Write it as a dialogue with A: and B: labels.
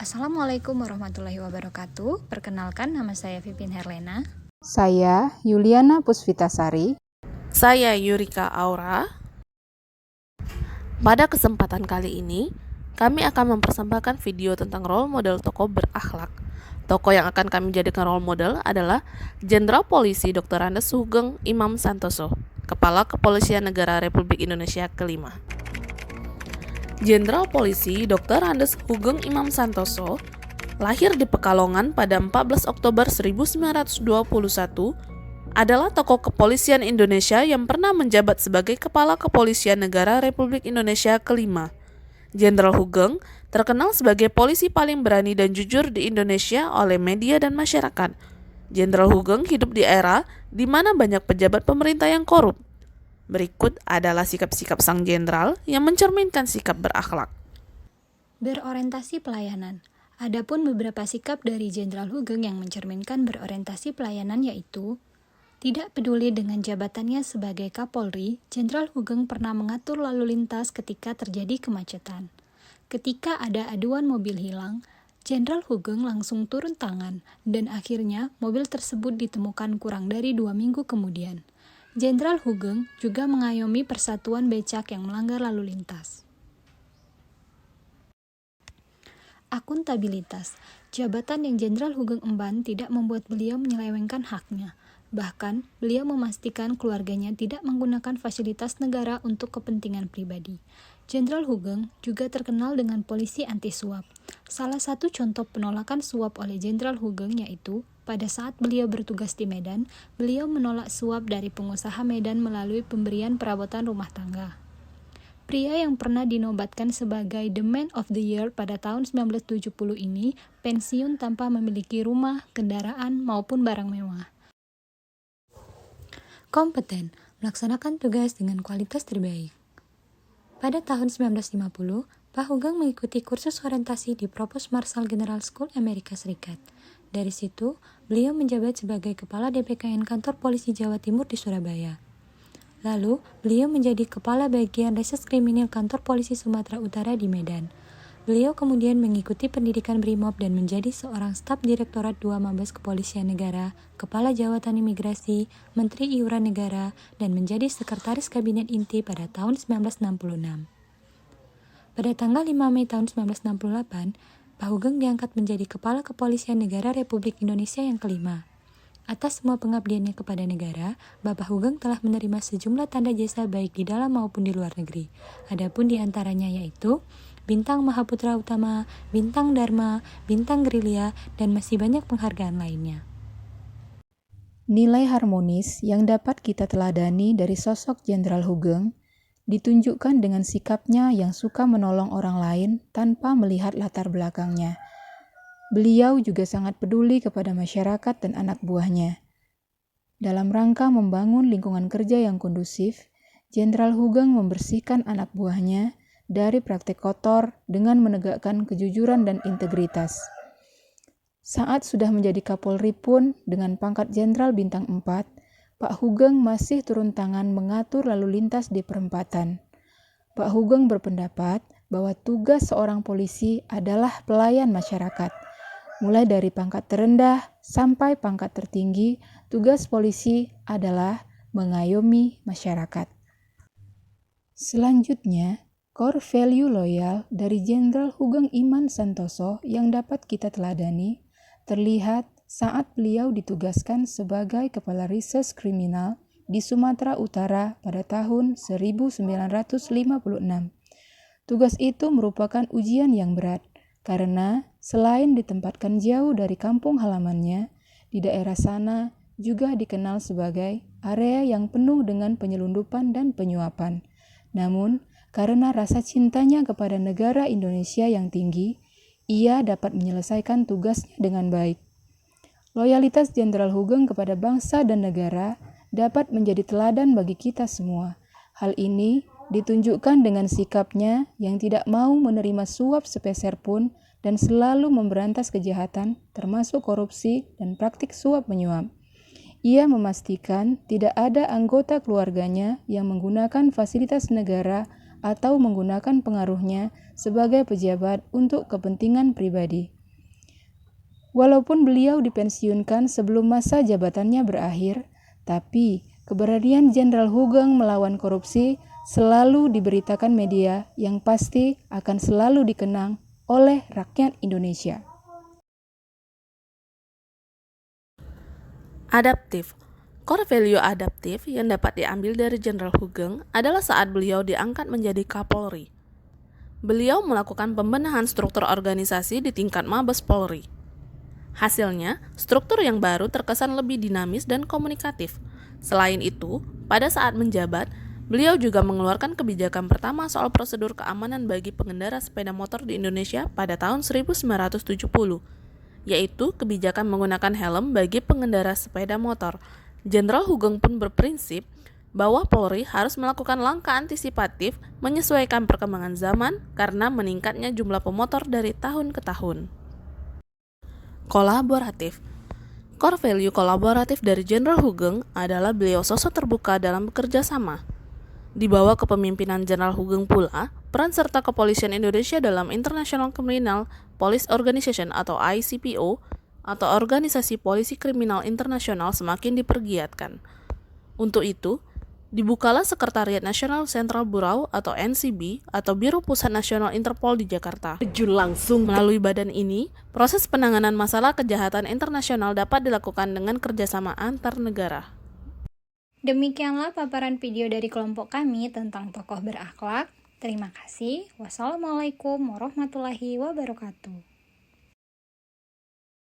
A: Assalamualaikum warahmatullahi wabarakatuh. Perkenalkan, nama saya Vivin Herlena.
B: Saya Yuliana Puspitasari.
C: Saya Yurika Aura. Pada kesempatan kali ini, kami akan mempersembahkan video tentang role model tokoh berakhlak. Tokoh yang akan kami jadikan role model adalah Jenderal Polisi Dr. Andes Sugeng Imam Santoso, Kepala Kepolisian Negara Republik Indonesia kelima. Jenderal Polisi Dr. Andes Sugeng Imam Santoso lahir di Pekalongan pada 14 Oktober 1921, adalah tokoh kepolisian Indonesia yang pernah menjabat sebagai Kepala Kepolisian Negara Republik Indonesia kelima. Jenderal Sugeng terkenal sebagai polisi paling berani dan jujur di Indonesia oleh media dan masyarakat. Jenderal Sugeng hidup di era di mana banyak pejabat pemerintah yang korup. Berikut adalah sikap-sikap sang jenderal yang mencerminkan sikap berakhlak.
A: Berorientasi pelayanan. Adapun beberapa sikap dari Jenderal Sugeng yang mencerminkan berorientasi pelayanan yaitu: tidak peduli dengan jabatannya sebagai Kapolri, Jenderal Sugeng pernah mengatur lalu lintas ketika terjadi kemacetan. Ketika ada aduan mobil hilang, Jenderal Sugeng langsung turun tangan, dan akhirnya mobil tersebut ditemukan kurang dari 2 minggu kemudian. Jenderal Sugeng juga mengayomi persatuan becak yang melanggar lalu lintas. Akuntabilitas. Jabatan yang Jenderal Sugeng emban tidak membuat beliau menyelewengkan haknya. Bahkan, beliau memastikan keluarganya tidak menggunakan fasilitas negara untuk kepentingan pribadi. Jenderal Sugeng juga terkenal dengan polisi anti suap. Salah satu contoh penolakan suap oleh Jenderal Sugeng yaitu pada saat beliau bertugas di Medan, beliau menolak suap dari pengusaha Medan melalui pemberian perabotan rumah tangga. Pria yang pernah dinobatkan sebagai The Man of the Year pada tahun 1970 ini pensiun tanpa memiliki rumah, kendaraan, maupun barang mewah. Kompeten, melaksanakan tugas dengan kualitas terbaik. Pada tahun 1950, Pak Sugeng mengikuti kursus orientasi di Provost Marshal General School Amerika Serikat. Dari situ, beliau menjabat sebagai Kepala DPKN Kantor Polisi Jawa Timur di Surabaya. Lalu, beliau menjadi Kepala Bagian Reses Kriminal Kantor Polisi Sumatera Utara di Medan. Beliau kemudian mengikuti pendidikan Brimob dan menjadi seorang staf Direktorat 2 Mabes Kepolisian Negara, Kepala Jawatan Imigrasi, Menteri Iuran Negara, dan menjadi Sekretaris Kabinet Inti pada tahun 1966. Pada tanggal 5 Mei tahun 1968, Pak Sugeng diangkat menjadi Kepala Kepolisian Negara Republik Indonesia yang kelima. Atas semua pengabdiannya kepada negara, Bapak Sugeng telah menerima sejumlah tanda jasa baik di dalam maupun di luar negeri. Adapun di antaranya yaitu Bintang Mahaputra Utama, Bintang Dharma, Bintang Gerilya, dan masih banyak penghargaan lainnya.
B: Nilai harmonis yang dapat kita teladani dari sosok Jenderal Sugeng ditunjukkan dengan sikapnya yang suka menolong orang lain tanpa melihat latar belakangnya. Beliau juga sangat peduli kepada masyarakat dan anak buahnya. Dalam rangka membangun lingkungan kerja yang kondusif, Jenderal Sugeng membersihkan anak buahnya dari praktik kotor dengan menegakkan kejujuran dan integritas. Saat sudah menjadi Kapolri pun dengan pangkat Jenderal Bintang 4, Pak Sugeng masih turun tangan mengatur lalu lintas di perempatan. Pak Sugeng berpendapat bahwa tugas seorang polisi adalah pelayan masyarakat. Mulai dari pangkat terendah sampai pangkat tertinggi, tugas polisi adalah mengayomi masyarakat. Selanjutnya, core value loyal dari Jenderal Sugeng Imam Santoso yang dapat kita teladani terlihat saat beliau ditugaskan sebagai Kepala Reses Kriminal di Sumatera Utara pada tahun 1956. Tugas itu merupakan ujian yang berat, karena selain ditempatkan jauh dari kampung halamannya, di daerah sana juga dikenal sebagai area yang penuh dengan penyelundupan dan penyuapan. Namun, karena rasa cintanya kepada negara Indonesia yang tinggi, ia dapat menyelesaikan tugasnya dengan baik. Loyalitas Jenderal Sugeng kepada bangsa dan negara dapat menjadi teladan bagi kita semua. Hal ini ditunjukkan dengan sikapnya yang tidak mau menerima suap sepeser pun dan selalu memberantas kejahatan termasuk korupsi dan praktik suap menyuap. Ia memastikan tidak ada anggota keluarganya yang menggunakan fasilitas negara atau menggunakan pengaruhnya sebagai pejabat untuk kepentingan pribadi. Walaupun beliau dipensiunkan sebelum masa jabatannya berakhir, tapi keberanian Jenderal Hugeng melawan korupsi selalu diberitakan media yang pasti akan selalu dikenang oleh rakyat Indonesia.
C: Adaptif. Core value adaptif yang dapat diambil dari Jenderal Hugeng adalah saat beliau diangkat menjadi Kapolri. Beliau melakukan pembenahan struktur organisasi di tingkat Mabes Polri. Hasilnya, struktur yang baru terkesan lebih dinamis dan komunikatif. Selain itu, pada saat menjabat, beliau juga mengeluarkan kebijakan pertama soal prosedur keamanan bagi pengendara sepeda motor di Indonesia pada tahun 1970, yaitu kebijakan menggunakan helm bagi pengendara sepeda motor. Jenderal Hugeng pun berprinsip bahwa Polri harus melakukan langkah antisipatif menyesuaikan perkembangan zaman karena meningkatnya jumlah pemotor dari tahun ke tahun. Kolaboratif. Core value kolaboratif dari Jenderal Hugeng adalah beliau sosok terbuka dalam bekerja sama. Di bawah kepemimpinan Jenderal Hugeng pula, peran serta kepolisian Indonesia dalam International Criminal Police Organization atau ICPO atau Organisasi Polisi Kriminal Internasional semakin dipergiatkan. Untuk itu, dibukalah Sekretariat Nasional Central Bureau atau NCB atau Biro Pusat Nasional Interpol di Jakarta. Melalui badan ini, proses penanganan masalah kejahatan internasional dapat dilakukan dengan kerjasama antar negara.
A: Demikianlah paparan video dari kelompok kami tentang tokoh berakhlak. Terima kasih. Wassalamualaikum warahmatullahi wabarakatuh.